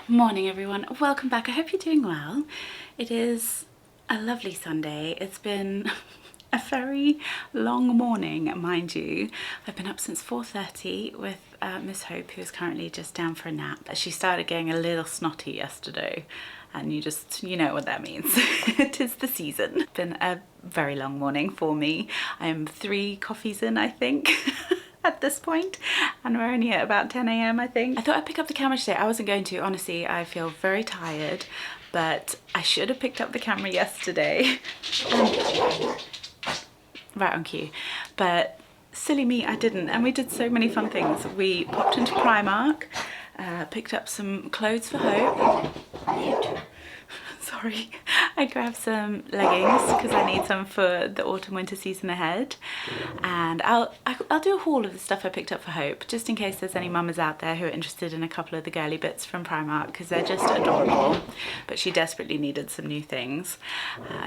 Morning everyone, welcome back. I hope you're doing well. It is a lovely Sunday. It's been a very long morning, mind you. I've been up since 4:30 with Miss Hope, who is currently just down for a nap. She started getting a little snotty yesterday, and you know what that means. It is the season. It's been a very long morning for me. I am 3 coffees in, I think. At this point, and we're only at about 10 a.m. I think. I thought I'd pick up the camera today. I wasn't going to, honestly. I feel very tired, but I should have picked up the camera yesterday. Right on cue, but silly me, I didn't. And we did so many fun things. We popped into Primark, picked up some clothes for Hope. Sorry, I grabbed some leggings because I need some for the autumn winter season ahead, and I'll do a haul of the stuff I picked up for Hope, just in case there's any mamas out there who are interested in a couple of the girly bits from Primark, because they're just adorable. But she desperately needed some new things.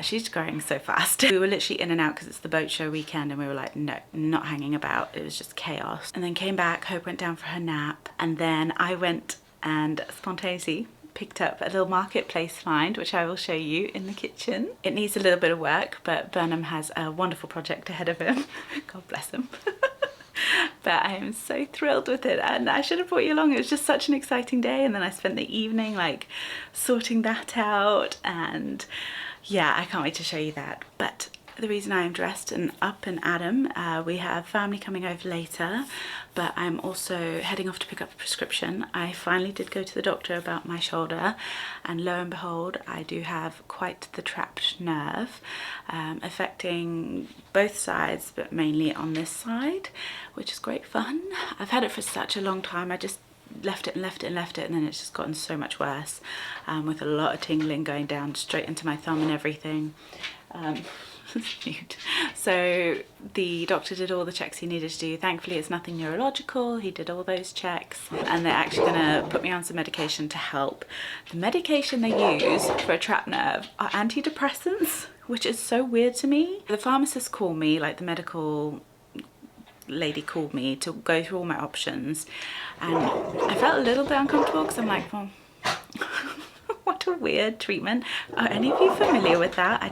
She's growing so fast. We were literally in and out because it's the boat show weekend, and we were like, no, not hanging about. It was just chaos. And then came back, Hope went down for her nap, and then I went and spontaneously picked up a little marketplace find, which I will show you in the kitchen. It needs a little bit of work, but Burnham has a wonderful project ahead of him. God bless him. But I am so thrilled with it, and I should have brought you along. It was just such an exciting day, and then I spent the evening like sorting that out, and yeah, I can't wait to show you that. But the reason I am dressed and up and at 'em, we have family coming over later, but I'm also heading off to pick up a prescription. I finally did go to the doctor about my shoulder, and lo and behold, I do have quite the trapped nerve, affecting both sides, but mainly on this side, which is great fun. I've had it for such a long time. I just left it, and then it's just gotten so much worse, with a lot of tingling going down straight into my thumb and everything. So the doctor did all the checks he needed to do. Thankfully it's nothing neurological. He did all those checks, and they're actually gonna put me on some medication to help. The medication they use for a trapped nerve are antidepressants, which is so weird to me. The pharmacist called me, like the medical lady called me to go through all my options, and I felt a little bit uncomfortable because I'm like, well, what a weird treatment. Are any of you familiar with that?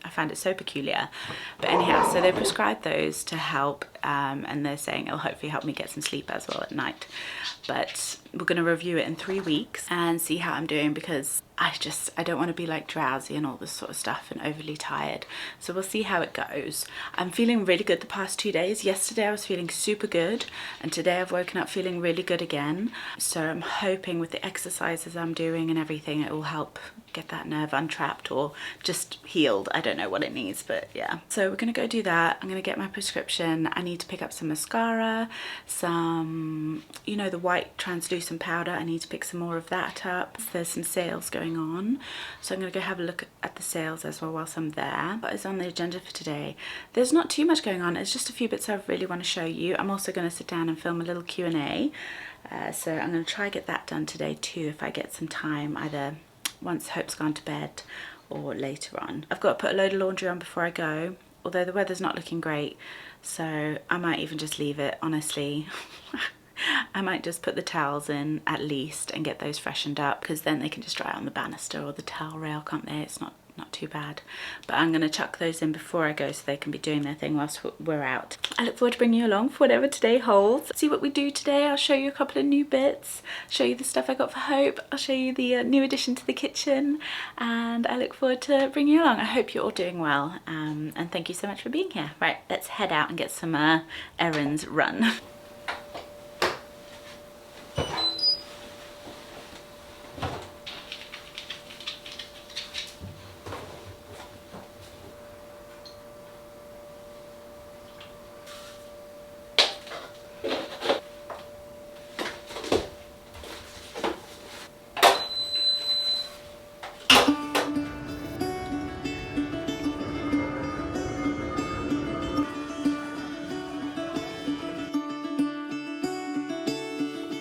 I found it so peculiar. But anyhow, so they prescribed those to help, and they're saying it'll hopefully help me get some sleep as well at night. But we're going to review it in 3 weeks and see how I'm doing, because I don't want to be like drowsy and all this sort of stuff and overly tired. So we'll see how it goes. I'm feeling really good the past 2 days. Yesterday I was feeling super good, and today I've woken up feeling really good again. So I'm hoping with the exercises I'm doing and everything, it will help get that nerve untrapped or just healed. I don't know what it needs, but yeah. So we're gonna go do that. I'm gonna get my prescription. I need to pick up some mascara, some, you know, the white translucent powder. I need to pick some more of that up. There's some sales going on, so I'm gonna go have a look at the sales as well whilst I'm there. What is on the agenda for today? There's not too much going on. It's just a few bits I really want to show you. I'm also going to sit down and film a little Q&A, so I'm going to try get that done today too if I get some time, either once Hope's gone to bed or later on. I've got to put a load of laundry on before I go, although the weather's not looking great, so I might even just leave it, honestly. I might just put the towels in at least and get those freshened up, because then they can just dry on the banister or the towel rail, can't they? It's not too bad. But I'm going to chuck those in before I go so they can be doing their thing whilst we're out. I look forward to bringing you along for whatever today holds. See what we do today. I'll show you a couple of new bits, show you the stuff I got for Hope, I'll show you the new addition to the kitchen, and I look forward to bringing you along. I hope you're all doing well, and thank you so much for being here. Right, let's head out and get some errands run.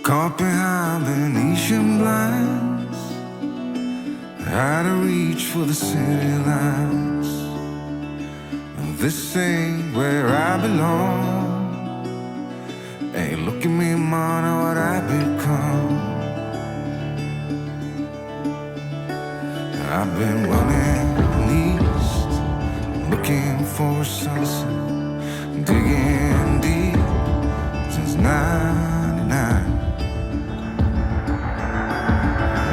Caught behind Venetian blinds, out of reach for the city lights. This ain't where I belong. Hey, look at me, man, what I become. I've been running east, looking for a sunset, digging deep since '99.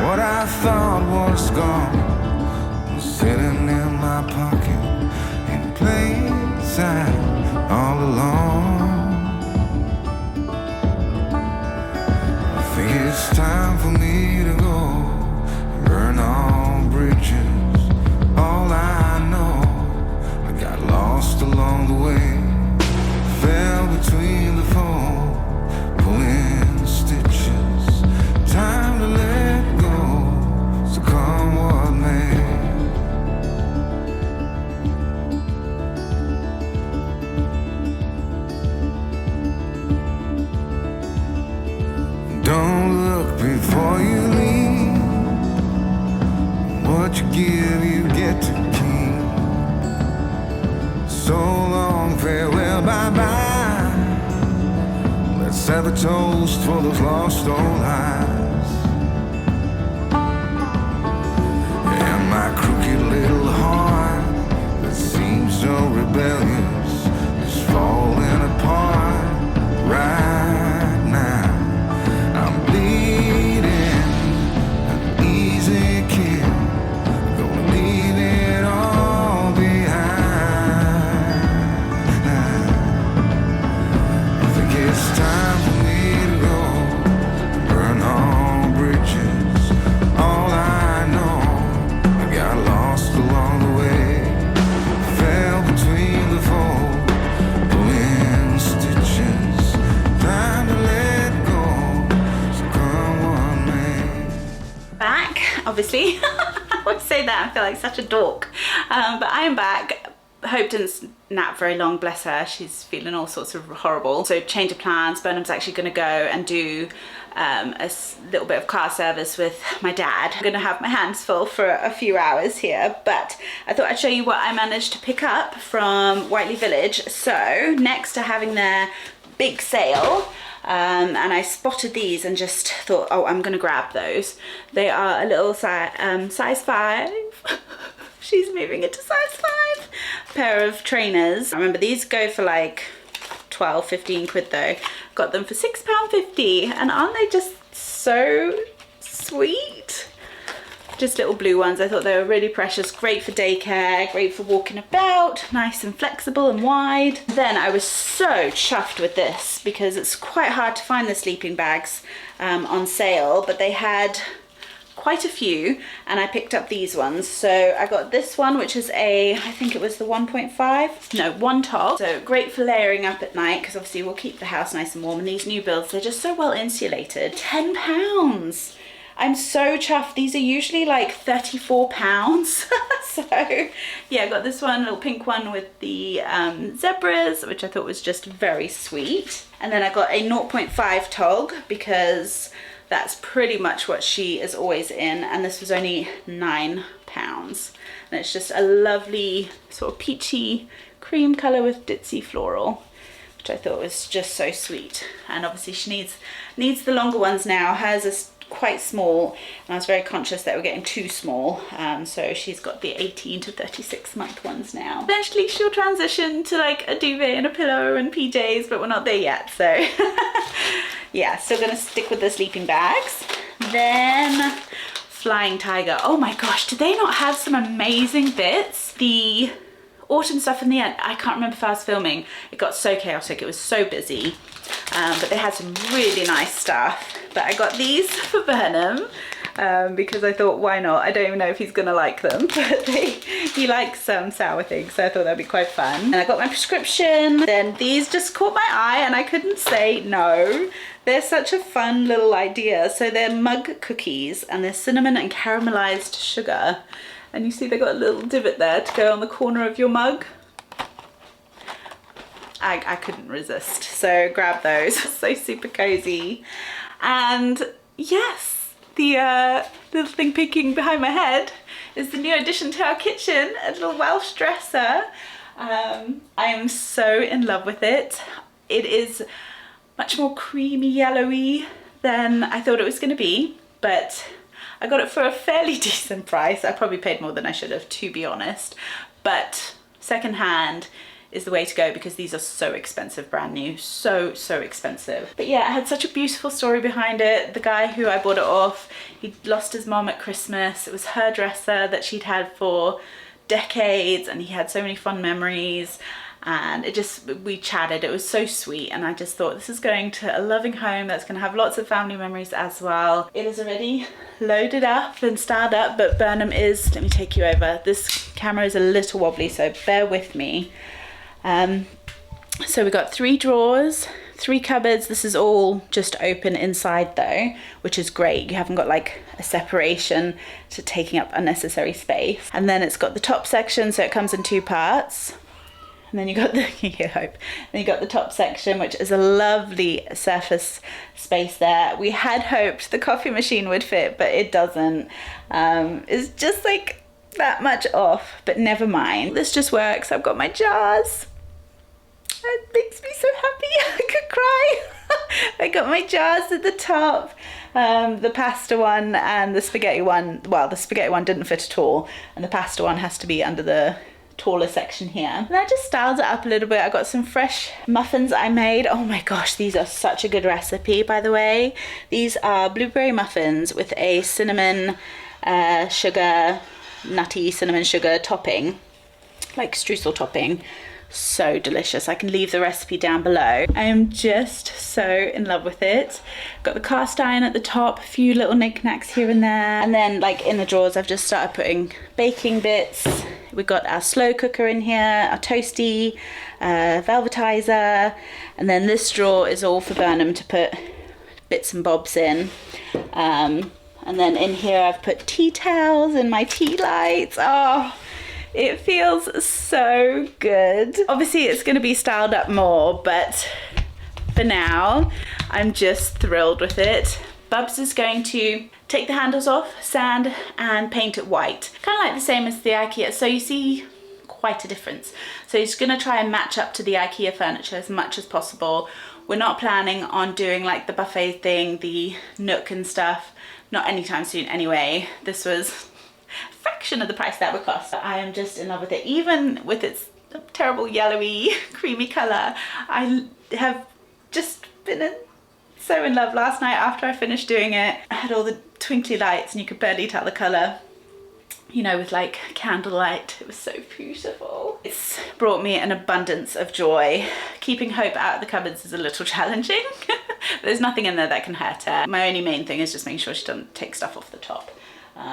What I thought was gone was sitting in my pocket in plain sight all along. I think it's time for me to go, burn all bridges. All I know, I got lost along the way, fell between the foam, pulling stitches. Time to let go, so come what may. Don't look before you leave. What you give, you get to keep. So long, farewell, bye-bye. Let's have a toast for those lost old eyes. And my crooked little heart that seems so rebellious is falling apart right now. I'm bleeding, an easy kill, gonna leave it all behind. I think it's time for me to go, burn all bridges. All I know, I got lost along the way, fell between the fold, pulling stitches. Time to let go, so come what may. Back, obviously. I would say that, I feel like such a dork. But I am back. Hope didn't nap very long, bless her. She's feeling all sorts of horrible. So change of plans. Burnham's actually going to go and do little bit of car service with my dad. I'm going to have my hands full for a few hours here, but I thought I'd show you what I managed to pick up from Whiteley Village. So next to having their big sale, and I spotted these and just thought, oh, I'm gonna grab those. They are a little size 5. She's moving into size 5 pair of trainers. I remember these go for like 12-15 quid though. Got them for £6.50, and aren't they just so sweet? Just little blue ones. I thought they were really precious, great for daycare, great for walking about, nice and flexible and wide. Then I was so chuffed with this because it's quite hard to find the sleeping bags on sale, but they had quite a few and I picked up these ones. So I got this one, which is I think it was the 1.5, no, 1 top. So great for layering up at night because obviously we'll keep the house nice and warm, and these new builds, they're just so well insulated. £10. I'm so chuffed. These are usually like £34. So yeah, I got this one, little pink one with the zebras, which I thought was just very sweet. And then I got a 0.5 tog because that's pretty much what she is always in, and this was only £9. And it's just a lovely sort of peachy cream colour with ditzy floral, which I thought was just so sweet. And obviously she needs the longer ones now. Hers is quite small, and I was very conscious that we're getting too small, so she's got the 18 to 36 month ones now. Eventually she'll transition to like a duvet and a pillow and PJs, but we're not there yet, so yeah, still gonna stick with the sleeping bags. Then Flying Tiger, oh my gosh, did they not have some amazing bits? The autumn stuff in the end, I can't remember if I was filming, it got so chaotic, it was so busy, but they had some really nice stuff. But I got these for Burnham because I thought, why not? I don't even know if he's gonna like them, but he likes some sour things, so I thought that'd be quite fun. And I got my prescription. Then these just caught my eye and I couldn't say no. They're such a fun little idea. So they're mug cookies and they're cinnamon and caramelized sugar. And you see they got a little divot there to go on the corner of your mug. I couldn't resist, so grab those. So super cozy. And yes, the little thing peeking behind my head is the new addition to our kitchen, a little Welsh dresser. I am so in love with it. It is much more creamy yellowy than I thought it was going to be, but I got it for a fairly decent price. I probably paid more than I should have, to be honest, but secondhand is the way to go because these are so expensive brand new, so expensive. But yeah, it had such a beautiful story behind it. The guy who I bought it off, he lost his mom at Christmas. It was her dresser that she'd had for decades, and he had so many fun memories, and we chatted. It was so sweet, and I just thought this is going to a loving home that's going to have lots of family memories as well. It is already loaded up and styled up, but Burnham is, let me take you over. This camera is a little wobbly, so bear with me. So we got 3 drawers, 3 cupboards. This is all just open inside though, which is great. You haven't got like a separation to taking up unnecessary space. And then it's got the top section, so it comes in 2 parts. And then you got the, you hope, then you got the top section, which is a lovely surface space there. We had hoped the coffee machine would fit, but it doesn't. It's just like that much off, but never mind. This just works. I've got my jars. That makes me so happy. I could cry. I got my jars at the top. The pasta one and the spaghetti one. Well, the spaghetti one didn't fit at all, and the pasta one has to be under the taller section here. And I just styled it up a little bit. I got some fresh muffins I made. Oh my gosh, these are such a good recipe, by the way. These are blueberry muffins with a cinnamon sugar, nutty cinnamon sugar topping, like streusel topping. So delicious. I can leave the recipe down below. I am just so in love with it. Got the cast iron at the top, a few little knickknacks here and there, and then like in the drawers I've just started putting baking bits. We've got our slow cooker in here, our toasty, velvetizer, and then this drawer is all for Burnham to put bits and bobs in. And then in here I've put tea towels and my tea lights. Oh, it feels so good. Obviously it's going to be styled up more, but for now I'm just thrilled with it. Bubs is going to take the handles off, sand and paint it white, kind of like the same as the IKEA, so you see quite a difference. So he's going to try and match up to the IKEA furniture as much as possible. We're not planning on doing like the buffet thing, the nook and stuff, not anytime soon anyway. This was a fraction of the price that would cost. I am just in love with it, even with its terrible yellowy creamy colour. I have just been so in love. Last night after I finished doing it, I had all the twinkly lights and you could barely tell the colour, you know, with like candlelight. It was so beautiful. It's brought me an abundance of joy. Keeping Hope out of the cupboards is a little challenging. There's nothing in there that can hurt her. My only main thing is just making sure she doesn't take stuff off the top.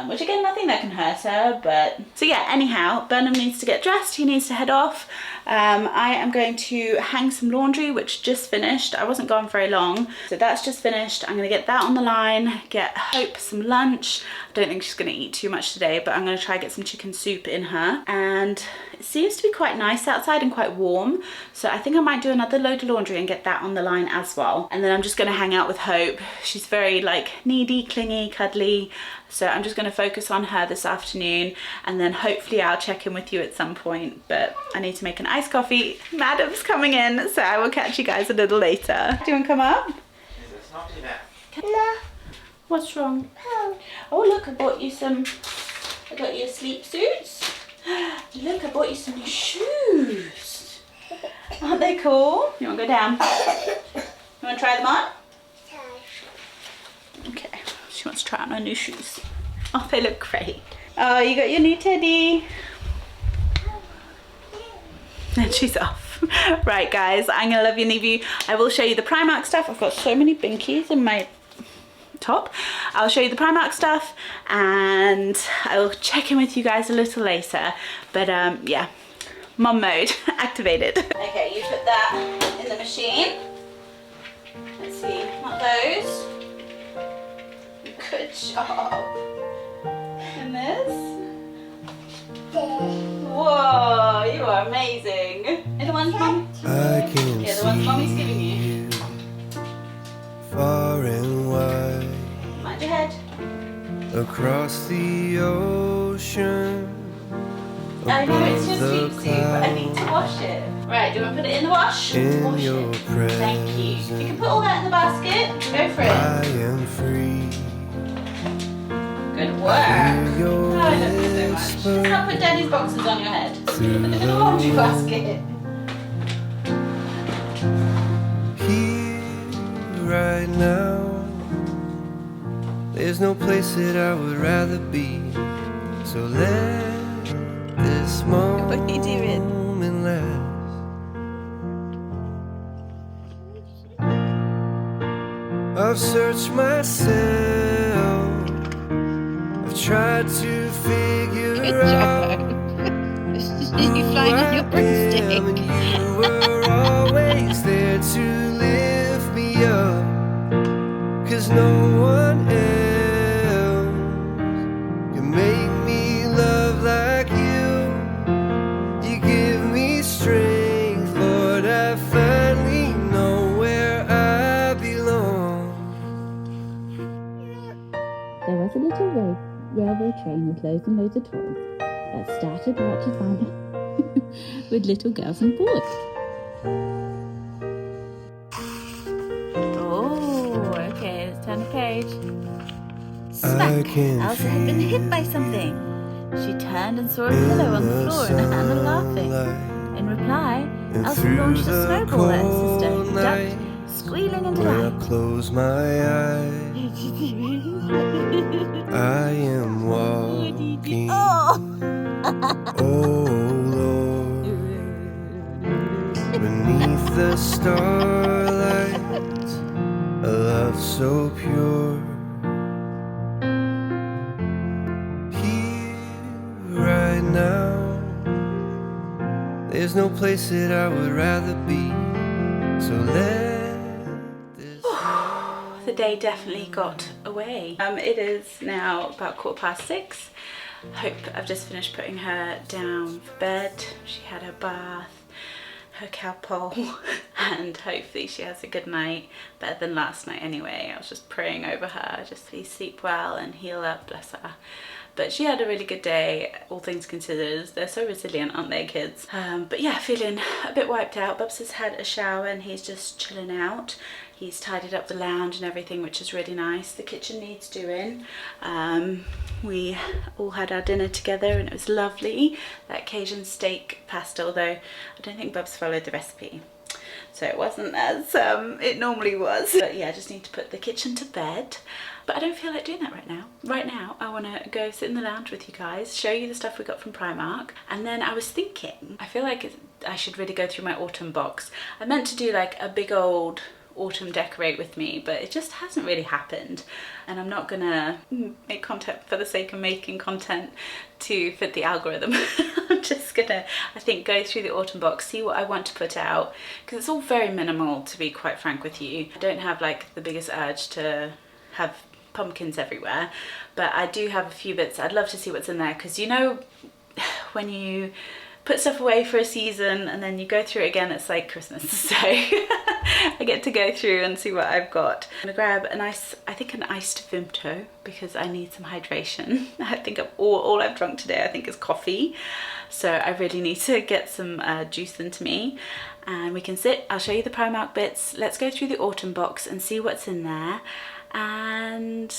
Which again, nothing that can hurt her, but... So yeah, anyhow, Burnham needs to get dressed, he needs to head off. I am going to hang some laundry, which just finished. I wasn't gone very long, so that's just finished. I'm gonna get that on the line, get Hope some lunch. I don't think she's gonna eat too much today, but I'm gonna try and get some chicken soup in her. And it seems to be quite nice outside and quite warm, so I think I might do another load of laundry and get that on the line as well. And then I'm just gonna hang out with Hope. She's very like needy, clingy, cuddly, so I'm just going to focus on her this afternoon, and then hopefully I'll check in with you at some point. But I need to make an iced coffee. Madam's coming in, so I will catch you guys a little later. Do you want to come up? It's not too bad. No. What's wrong? Oh look, I bought you some, I got you sleep suits. Look, I bought you some new shoes. Aren't they cool? You want to go down? You want to try them on? Okay. She wants to try on her new shoes. Oh, they look great. Oh, you got your new teddy. And she's off. Right, guys, I'm gonna love you and leave you. I will show you the Primark stuff. I've got so many binkies in my top. I'll show you the Primark stuff, and I will check in with you guys a little later. But yeah, mom mode activated. Okay, you put that in the machine. Let's see, not those. Good job. And this? Whoa, you are amazing. And the ones mom? I can Yeah, the ones mommy's giving you. far and wide Mind your head. across the ocean. I know it's just sweet soup, but I need to wash it. Right, do you want to put it in the wash? In Wash your it. Thank you. You can put all that in the basket. Go for I it. am free. Good work. Oh, I love you so much. Just help put Daddy's boxes on your head. What would you basket? Here, right now, there's no place that I would rather be. So let this moment What are you doing? last. I've searched myself, I've tried to figure out You flying on your broomstick. and you were always there to lift me up, 'cause no one else can make me love like you. You give me strength, Lord, I finally know where I belong. There was a little railway train with loads and loads of toys that started out to find with little girls on board. Oh, okay, let's turn the page. Smack! Elsa had been hit by something. She turned and saw a pillow on the floor and Hannah laughing. In reply, Elsa launched a snowball at her sister, who ducked, squealing in When I delight. close my eyes, I am walking. Oh! Oh Lord, beneath the starlight, a love so pure. Here, right now, there's no place that I would rather be. So let this. The day definitely got away. It is now about 6:15. Hope I've just finished putting her down for bed. She had her bath, her cowpole, and hopefully she has a good night, better than last night anyway. I was just praying over her, just please sleep well and heal up, bless her. But she had a really good day, all things considered. They're so resilient, aren't they, kids? But yeah, feeling a bit wiped out. Bubs has had a shower and he's just chilling out. He's tidied up the lounge and everything, which is really nice. The kitchen needs doing. We all had our dinner together and it was lovely. That Cajun steak pasta, although I don't think Bubs followed the recipe, so it wasn't as it normally was. But yeah, I just need to put the kitchen to bed. But I don't feel like doing that right now. Right now, I want to go sit in the lounge with you guys, show you the stuff we got from Primark. And then I was thinking, I feel like I should really go through my autumn box. I meant to do like a big old autumn decorate with me, but it just hasn't really happened. And I'm not gonna make content for the sake of making content to fit the algorithm. I'm just gonna, I think, go through the autumn box, see what I want to put out, because it's all very minimal, to be quite frank with you. I don't have like the biggest urge to have pumpkins everywhere, but I do have a few bits. I'd love to see what's in there, because you know when you put stuff away for a season and then you go through it again, it's like Christmas. So I get to go through and see what I've got. I'm gonna grab an iced Vimto because I need some hydration. I think all I've drunk today I think is coffee, so I really need to get some juice into me. And we can sit, I'll show you the Primark bits. Let's go through the autumn box and see what's in there, and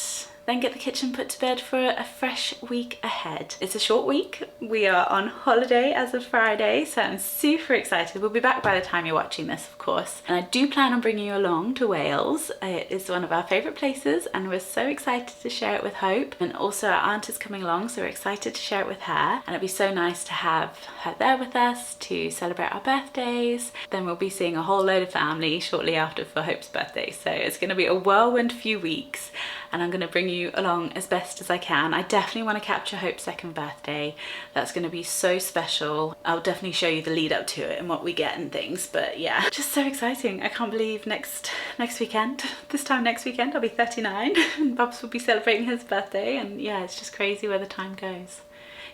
then get the kitchen put to bed for a fresh week ahead. It's a short week. We are on holiday as of Friday, so I'm super excited. We'll be back by the time you're watching this, of course. And I do plan on bringing you along to Wales. It is one of our favourite places and we're so excited to share it with Hope. And also our aunt is coming along, so we're excited to share it with her. And it'd be so nice to have her there with us to celebrate our birthdays. Then we'll be seeing a whole load of family shortly after for Hope's birthday. So it's gonna be a whirlwind few weeks, and I'm gonna bring you along as best as I can. I definitely want to capture Hope's second birthday. That's going to be so special. I'll definitely show you the lead up to it and what we get and things, but yeah, just so exciting. I can't believe next weekend, this time next weekend, I'll be 39 and Bubs will be celebrating his birthday, and yeah, it's just crazy where the time goes.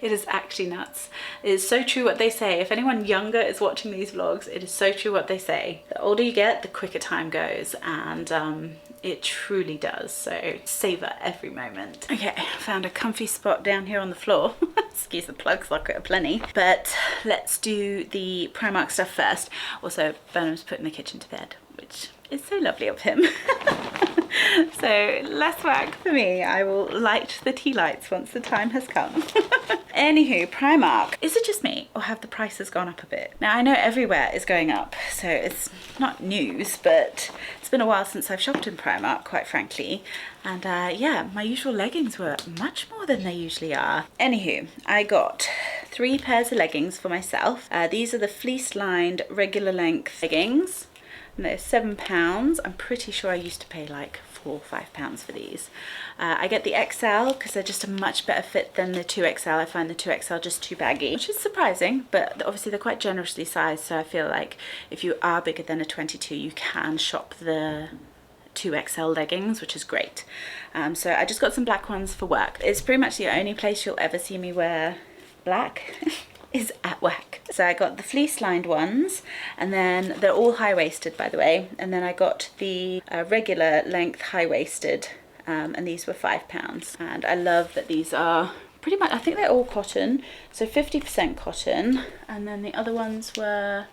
It is actually nuts. It is so true what they say. If anyone younger is watching these vlogs, it is so true what they say. The older you get, the quicker time goes, and it truly does. So savor every moment. Okay, I found a comfy spot down here on the floor. Excuse the plugs, I've got plenty. But let's do the Primark stuff first. Also, Burnham's putting the kitchen to bed, which is so lovely of him. So less work for me. I will light the tea lights once the time has come. Anywho, Primark. Is it just me or have the prices gone up a bit? Now I know everywhere is going up, so it's not news, but it's been a while since I've shopped in Primark, quite frankly. And yeah, my usual leggings were much more than they usually are. Anywho, I got 3 pairs of leggings for myself. These are the fleece lined regular length leggings. And they're £7. I'm pretty sure I used to pay like £4 or £5 for these. I get the XL because they're just a much better fit than the 2XL. I find the 2XL just too baggy, which is surprising, but obviously they're quite generously sized, so I feel like if you are bigger than a 22, you can shop the 2XL leggings, which is great. So I just got some black ones for work. It's pretty much the only place you'll ever see me wear black is at work. So I got the fleece lined ones, and then they're all high-waisted, by the way, and then I got the regular length high-waisted, and these were £5. And I love that these are pretty much, I think they're all cotton, so 50% cotton, and then the other ones were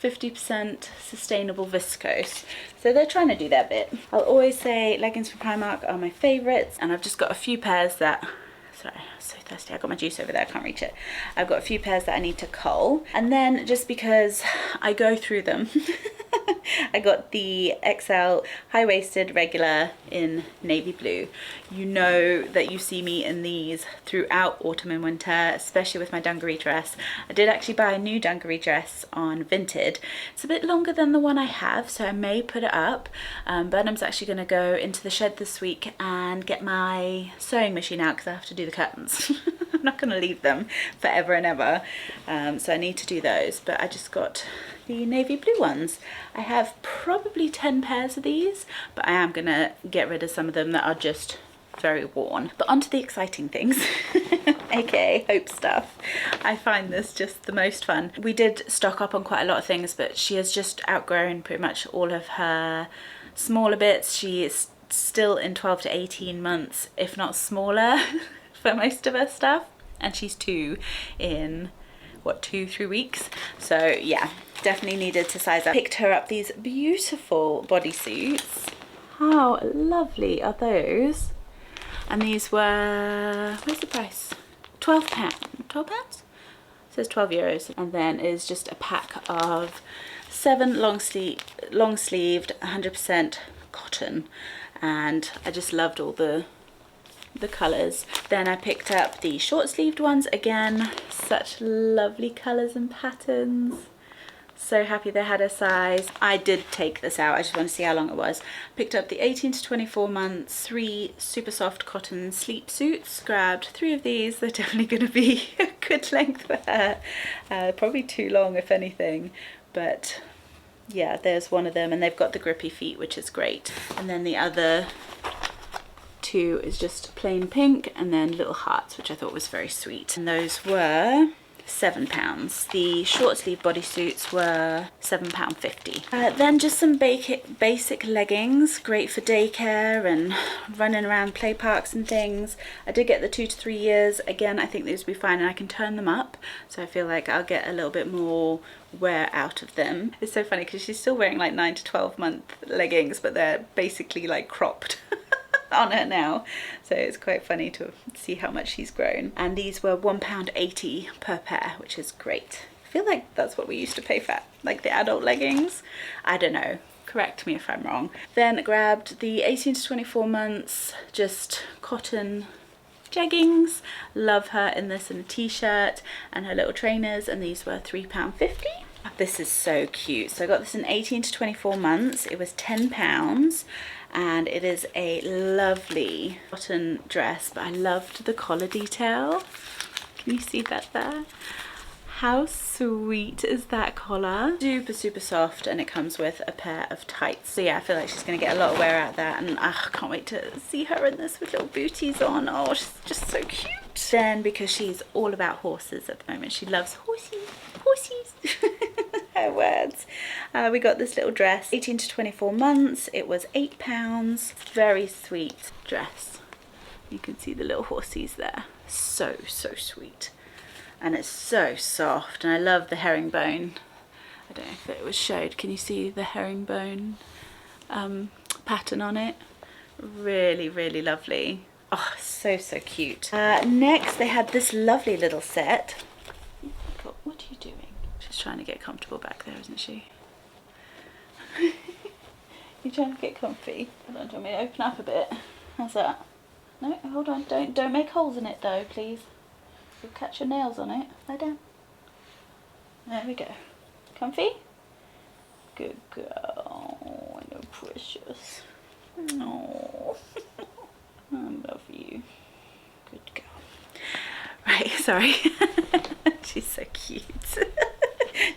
50% sustainable viscose. So they're trying to do their bit. I'll always say leggings from Primark are my favourites, and I've just got a few pairs that, sorry, I'm so thirsty, I got my juice over there, I can't reach it. I've got a few pairs that I need to cull, and then just because I go through them, I got the XL high-waisted regular in navy blue. You know that you see me in these throughout autumn and winter, especially with my dungaree dress. I did actually buy a new dungaree dress on Vinted. It's a bit longer than the one I have, so I may put it up. Burnham's actually going to go into the shed this week and get my sewing machine out because I have to do the curtains. I'm not going to leave them forever and ever, so I need to do those. But I just got the navy blue ones. I have probably 10 pairs of these, but I am going to get rid of some of them that are just very worn. But onto the exciting things, aka hope stuff. I find this just the most fun. We did stock up on quite a lot of things, but she has just outgrown pretty much all of her smaller bits. She is still in 12 to 18 months, if not smaller, for most of her stuff. And she's 2 in, what, 2-3 weeks? So yeah, definitely needed to size up. Picked her up these beautiful bodysuits. How lovely are those? And these were, where's the price? £12. £12? It says €12. And then is just a pack of 7 long sleeved 100% cotton. And I just loved all the colours. Then I picked up the short sleeved ones again. Such lovely colours and patterns. So happy they had a size. I did take this out, I just want to see how long it was. Picked up the 18 to 24 months 3 super soft cotton sleep suits. Grabbed 3 of these. They're definitely going to be a good length for her. Probably too long if anything, but yeah, there's one of them, and they've got the grippy feet, which is great. And then the other 2 is just plain pink, and then little hearts, which I thought was very sweet. And those were £7. The short sleeve bodysuits were £7.50. Then just some basic leggings, great for daycare and running around play parks and things. I did get the 2 to 3 years. Again, I think these will be fine, and I can turn them up, so I feel like I'll get a little bit more wear out of them. It's so funny because she's still wearing like 9 to 12 month leggings, but they're basically like cropped on her now, so it's quite funny to see how much she's grown. And these were £1.80 per pair, which is great. I feel like that's what we used to pay for like the adult leggings. I don't know, correct me if I'm wrong. Then grabbed the 18 to 24 months just cotton jeggings. Love her in this, in a t-shirt and her little trainers, and these were £3.50. This is so cute. So I got this in 18 to 24 months. It was £10. And it is a lovely cotton dress, but I loved the collar detail. Can you see that there? How sweet is that collar? Super, super soft, and it comes with a pair of tights. So yeah, I feel like she's gonna get a lot of wear out of that, and I can't wait to see her in this with little booties on. Oh, she's just so cute. Then, because she's all about horses at the moment, she loves horsies. Her words. We got this little dress, 18 to 24 months. It was £8. Very sweet dress. You can see the little horsies there. So, so sweet. And it's so soft, and I love the herringbone. I don't know if it was showed. Can you see the herringbone pattern on it? Really, really lovely. Oh, so cute. Next they had this lovely little set. What are you doing? She's trying to get comfortable back there, isn't she? You're trying to get comfy. Hold on, do you want me to open up a bit? How's that? No, hold on, don't make holes in it though, please. You'll catch your nails on it. Lie down. There we go. Comfy? Good girl. You're precious. Oh, I love you. Good girl. Right, sorry. She's so cute.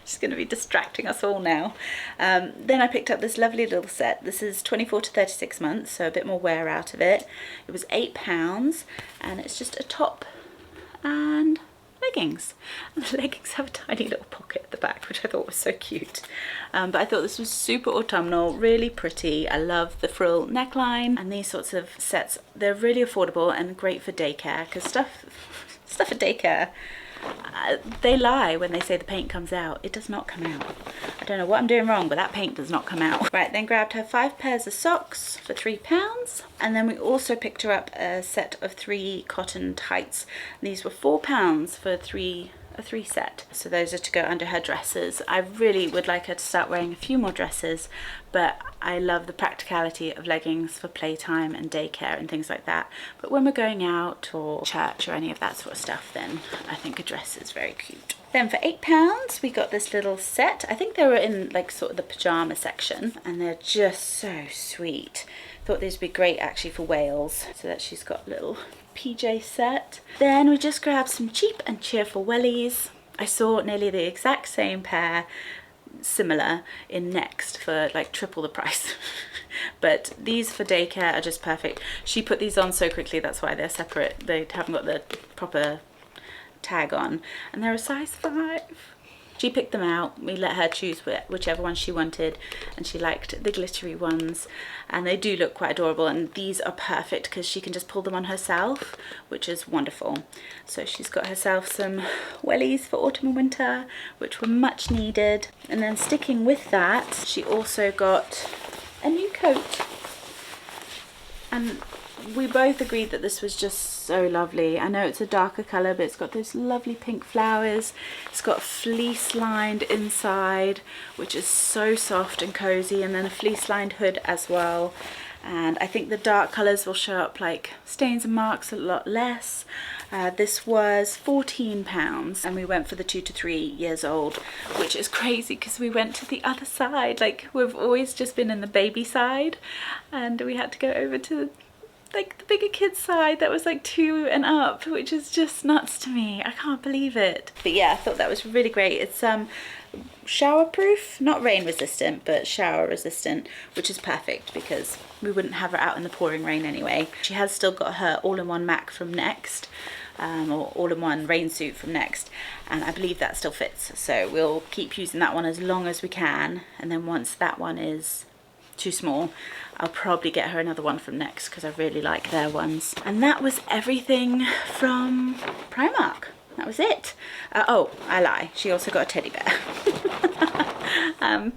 She's going to be distracting us all now. Then I picked up this lovely little set. This is 24 to 36 months, so a bit more wear out of it. It was £8 and it's just a top and leggings. And the leggings have a tiny little pocket at the back, which I thought was so cute. But I thought this was super autumnal, really pretty. I love the frill neckline, and these sorts of sets, they're really affordable and great for daycare, because stuff at daycare, they lie when they say the paint comes out. It does not come out. I don't know what I'm doing wrong, but that paint does not come out. Right, then grabbed her 5 pairs of socks for £3. And then we also picked her up a set of 3 cotton tights. These were £4 for a 3 set. So those are to go under her dresses. I really would like her to start wearing a few more dresses, but I love the practicality of leggings for playtime and daycare and things like that. But when we're going out or church or any of that sort of stuff, then I think a dress is very cute. Then for £8 we got this little set. I think they were in like sort of the pyjama section, and they're just so sweet. Thought these would be great actually for Wales, so that she's got a little PJ set. Then we just grabbed some cheap and cheerful wellies. I saw nearly the exact same pair similar in Next for like triple the price. But these for daycare are just perfect. She put these on so quickly, that's why they're separate. They haven't got the proper tag on, and they're a size 5. She picked them out. We let her choose whichever one she wanted, and she liked the glittery ones, and they do look quite adorable, and these are perfect because she can just pull them on herself, which is wonderful. So she's got herself some wellies for autumn and winter, which were much needed. And then sticking with that, she also got a new coat, and we both agreed that this was just so lovely. I know it's a darker colour, but it's got those lovely pink flowers. It's got fleece lined inside, which is so soft and cozy, and then a fleece lined hood as well. And I think the dark colours will show up like stains and marks a lot less. This was £14, and we went for the 2 to 3 years old, which is crazy because we went to the other side. Like, we've always just been in the baby side, and we had to go over to like the bigger kids side that was like 2 and up, which is just nuts to me. I can't believe it. But yeah, I thought that was really great. It's shower proof, not rain resistant, but shower resistant, which is perfect because we wouldn't have her out in the pouring rain anyway. She has still got her all-in-one Mac from Next, or all-in-one rain suit from Next, and I believe that still fits. So we'll keep using that one as long as we can, and then once that one is too small, I'll probably get her another one from Next because I really like their ones. And that was everything from Primark. That was it. Oh, I lie. She also got a teddy bear,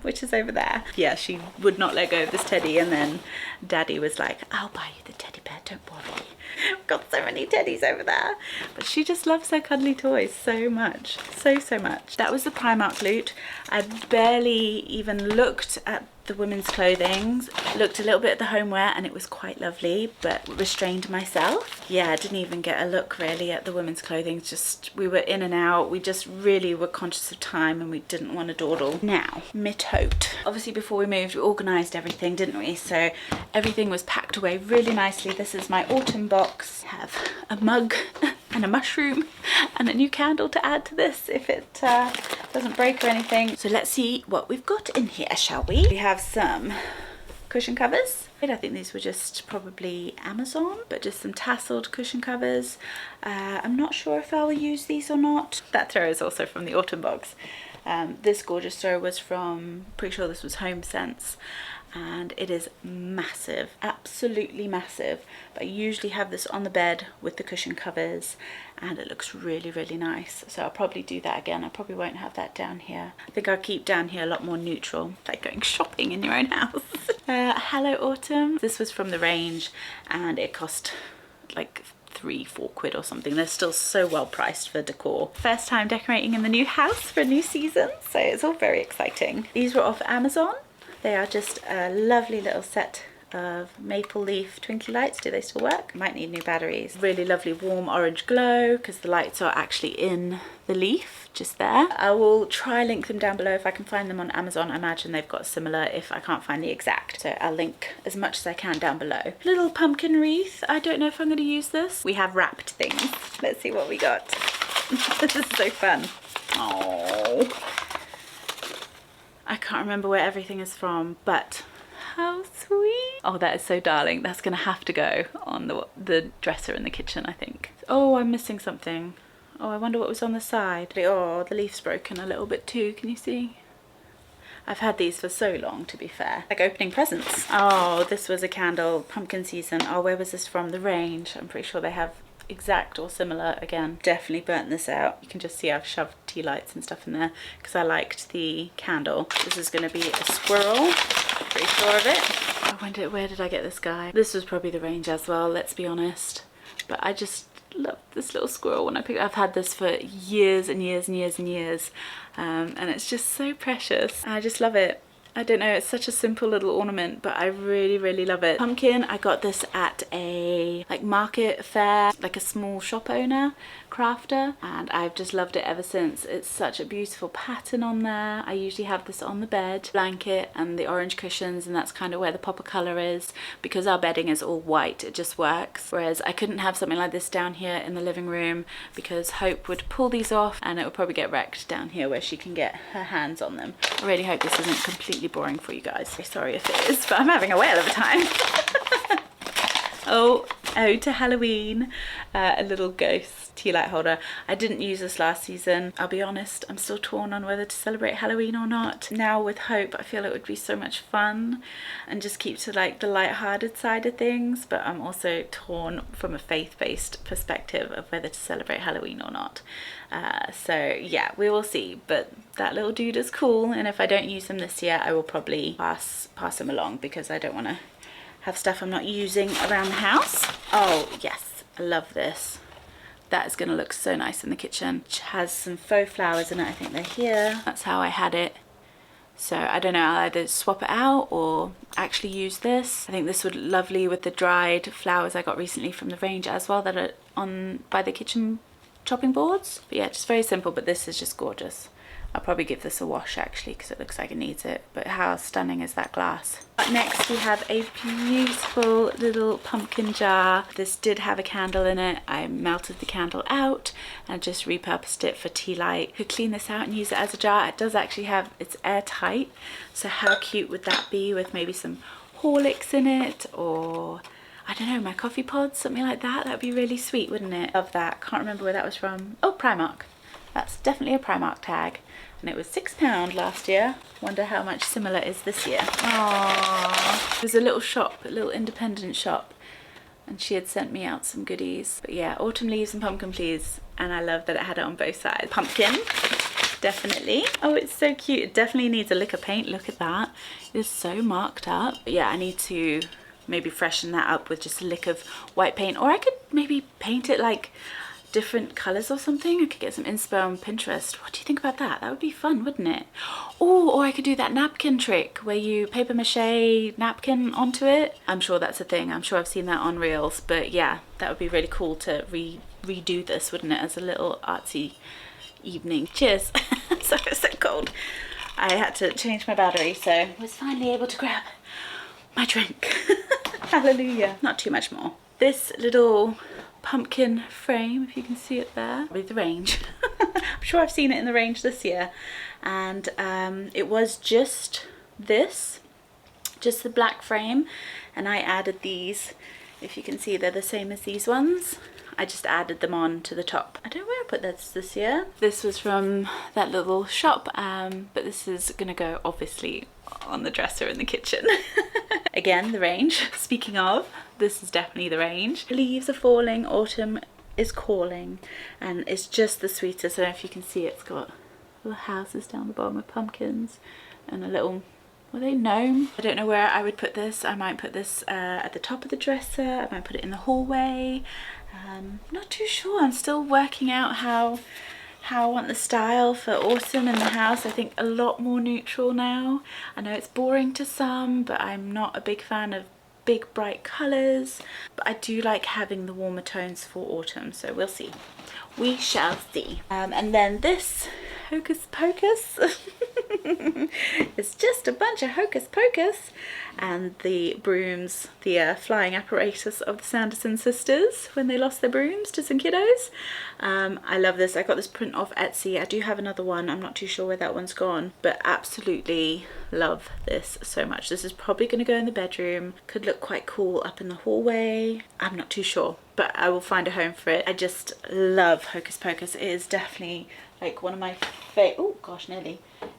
which is over there. Yeah, she would not let go of this teddy, and then Daddy was like, I'll buy you the teddy bear, don't worry. I've got so many teddies over there. But she just loves her cuddly toys so much. So much. That was the Primark loot. I barely even looked at the women's clothing, looked a little bit at the homeware, and it was quite lovely, but restrained myself. Yeah, I didn't even get a look really at the women's clothing. Just, we were in and out. We just really were conscious of time, and we didn't want to dawdle. Now, mitote. Obviously before we moved, we organised everything, didn't we? So everything was packed away really nicely. This is my autumn box. I have a mug and a mushroom and a new candle to add to this if it doesn't break or anything. So let's see what we've got in here, shall we? We have some cushion covers. I think these were just probably Amazon, but just some tasseled cushion covers. I'm not sure if I'll use these or not. That throw is also from the autumn box. This gorgeous throw was from, pretty sure this was Home Sense, and it is massive, absolutely massive. But I usually have this on the bed with the cushion covers, and it looks really nice. So I'll probably do that again. I probably won't have that down here. I think I'll keep down here a lot more neutral, like going shopping in your own house. Hello Autumn. This was from the range and it cost like £3-4 quid or something. They're still so well priced for decor. First time decorating in the new house for a new season, so it's all very exciting. These were off Amazon. They are just a lovely little set of maple leaf twinkly lights. Do they still work? Might need new batteries. Really lovely warm orange glow because the lights are actually in the leaf just there. I will try link them down below if I can find them on Amazon. I imagine they've got similar if I can't find the exact, so I'll link as much as I can down below. Little pumpkin wreath. I don't know if I'm going to use this. We have wrapped things. Let's see what we got. This is so fun. Oh, I can't remember where everything is from, but how sweet. Oh, that is so darling. That's gonna have to go on the dresser in the kitchen, I think. Oh, I'm missing something. Oh, I wonder what was on the side. Oh, the leaf's broken a little bit too, can you see? I've had these for so long, to be fair. Like opening presents. Oh, this was a candle, pumpkin season. Oh, where was this from? The range. I'm pretty sure they have exact or similar again. Definitely burnt this out. You can just see I've shoved tea lights and stuff in there because I liked the candle. This is going to be a squirrel. Pretty sure of it. I wonder, where did I get this guy? This was probably the range as well, let's be honest. But I just love this little squirrel when I pick it. I've had this for years and years and years and years. And it's just so precious. I just love it. I don't know, it's such a simple little ornament, but I really, really love it. Pumpkin, I got this at a like market fair, like a small shop owner, crafter, and I've just loved it ever since. It's such a beautiful pattern on there. I usually have this on the bed, blanket and the orange cushions, and that's kind of where the pop of colour is. Because our bedding is all white, it just works. Whereas I couldn't have something like this down here in the living room because Hope would pull these off and it would probably get wrecked down here where she can get her hands on them. I really hope this isn't completely boring for you guys. Sorry if it is, but I'm having a whale of a time. Oh, to Halloween, a little ghost tea light holder. I didn't use this last season. I'll be honest, I'm still torn on whether to celebrate Halloween or not. Now with Hope, I feel it would be so much fun and just keep to like the light-hearted side of things, but I'm also torn from a faith-based perspective of whether to celebrate Halloween or not. So yeah, we will see, but that little dude is cool, and if I don't use him this year, I will probably pass him along because I don't want to have stuff I'm not using around the house. Oh yes, I love this. That is going to look so nice in the kitchen. It has some faux flowers in it. I think they're here. That's how I had it. So I don't know, I'll either swap it out or actually use this. I think this would look lovely with the dried flowers I got recently from the range as well that are on by the kitchen chopping boards. But yeah, just very simple, but this is just gorgeous. I'll probably give this a wash actually because it looks like it needs it. But how stunning is that glass? Up next we have a beautiful little pumpkin jar. This did have a candle in it. I melted the candle out and just repurposed it for tea light. Could clean this out and use it as a jar. It does actually have, it's airtight. So how cute would that be with maybe some Horlicks in it, or I don't know, my coffee pods, something like that. That would be really sweet, wouldn't it? Love that. Can't remember where that was from. Oh, Primark. That's definitely a Primark tag. And it was £6 last year. Wonder how much similar is this year. Aww. There's a little shop, a little independent shop, and she had sent me out some goodies. But yeah, autumn leaves and pumpkin please. And I love that it had it on both sides. Pumpkin, definitely. Oh, it's so cute. It definitely needs a lick of paint. Look at that. It is so marked up. But yeah, I need to maybe freshen that up with just a lick of white paint. Or I could maybe paint it like different colors or something. I could get some inspo on Pinterest. What do you think about that? That would be fun, wouldn't it? Oh, or I could do that napkin trick where you paper mache napkin onto it. I'm sure that's a thing. I'm sure I've seen that on Reels. But yeah, that would be really cool to redo this, wouldn't it, as a little artsy evening. Cheers. Sorry, it's so cold. I had to change my battery, so I was finally able to grab my drink. Hallelujah. Not too much more. This little pumpkin frame, if you can see it there, with the range. I'm sure I've seen it in the range this year, and it was just this, just the black frame, and I added these. If you can see, they're the same as these ones. I just added them on to the top. I don't know where I put this year. This was from that little shop, but this is gonna go obviously on the dresser in the kitchen. Again, the range. Speaking of, this is definitely the range. Leaves are falling, autumn is calling, and it's just the sweetest. I don't know if you can see, it's got little houses down the bottom with pumpkins and a little were they gnome? I don't know where I would put this. I might put this at the top of the dresser. I might put it in the hallway. Not too sure. I'm still working out how I want the style for autumn in the house. I think a lot more neutral now. I know it's boring to some, but I'm not a big fan of big bright colours. But I do like having the warmer tones for autumn, so we'll see. We shall see. And then this hocus pocus. It's just a bunch of hocus pocus, and the brooms, the flying apparatus of the Sanderson sisters when they lost their brooms to some kiddos. I love this. I got this print off Etsy. I do have another one. I'm not too sure where that one's gone, but absolutely love this so much. This is probably going to go in the bedroom. Could look quite cool up in the hallway. I'm not too sure, but I will find a home for it. I just love Hocus Pocus. It is definitely like one of my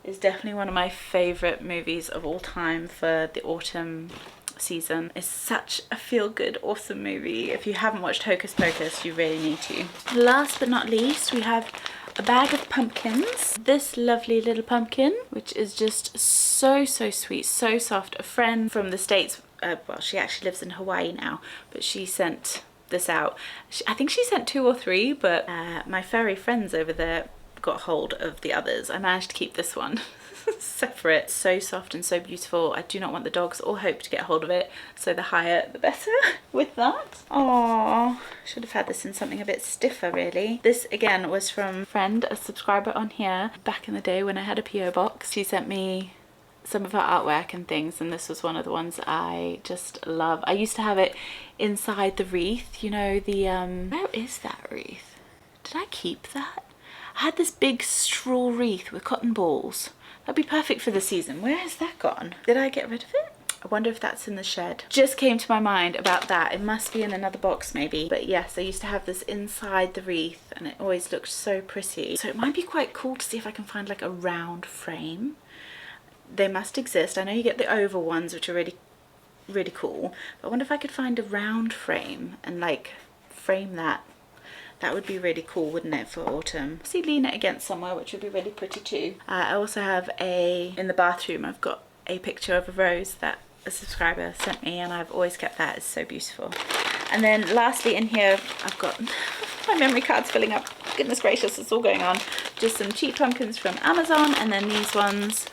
is definitely one of my favorite movies of all time for the autumn season. It's such a feel-good, awesome movie. If you haven't watched Hocus Pocus, you really need to. Last but not least, we have a bag of pumpkins. This lovely little pumpkin, which is just so sweet, so soft. A friend from the States, well, she actually lives in Hawaii now, but she sent this out. I think she sent 2 or 3, but my furry friends over there got hold of the others. I managed to keep this one separate. So soft and so beautiful. I do not want the dogs or Hope to get hold of it, so the higher the better with that. Oh, should have had this in something a bit stiffer really. This again was from a friend, a subscriber on here, back in the day when I had a PO box. She sent me some of her artwork and things, and this was one of the ones I just love. I used to have it inside the wreath, you know, the where is that wreath? Did I keep that? I had this big straw wreath with cotton balls. That'd be perfect for the season. Where has that gone? Did I get rid of it? I wonder if that's in the shed. Just came to my mind about that. It must be in another box maybe. But yes, I used to have this inside the wreath and it always looked so pretty. So it might be quite cool to see if I can find like a round frame. They must exist. I know you get the oval ones, which are really cool. But I wonder if I could find a round frame and like frame that. That would be really cool, wouldn't it, for autumn? See, lean it against somewhere, which would be really pretty too. I also have in the bathroom, I've got a picture of a rose that a subscriber sent me, and I've always kept that. It's so beautiful. And then lastly in here, I've got my memory card's filling up. Goodness gracious, it's all going on. Just some cheap pumpkins from Amazon, and then these ones,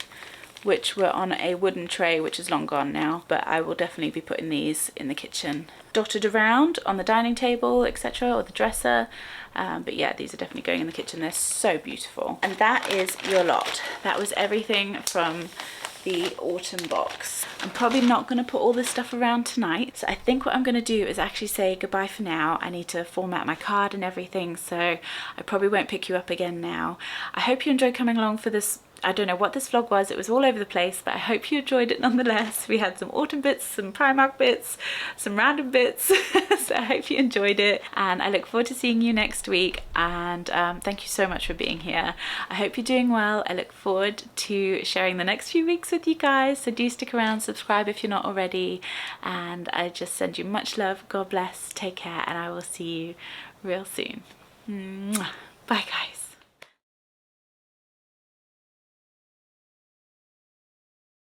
which were on a wooden tray, which is long gone now, but I will definitely be putting these in the kitchen, dotted around on the dining table, etc., or the dresser. But yeah, these are definitely going in the kitchen. They're so beautiful. And that is your lot. That was everything from the autumn box. I'm probably not going to put all this stuff around tonight, so I think what I'm going to do is actually say goodbye for now. I need to format my card and everything, so I probably won't pick you up again now. I hope you enjoyed coming along for this. I don't know what this vlog was, it was all over the place, but I hope you enjoyed it nonetheless. We had some autumn bits, some Primark bits, some random bits, so I hope you enjoyed it, and I look forward to seeing you next week, and thank you so much for being here. I hope you're doing well. I look forward to sharing the next few weeks with you guys, so do stick around, subscribe if you're not already, and I just send you much love. God bless, take care, and I will see you real soon. Mwah. Bye guys.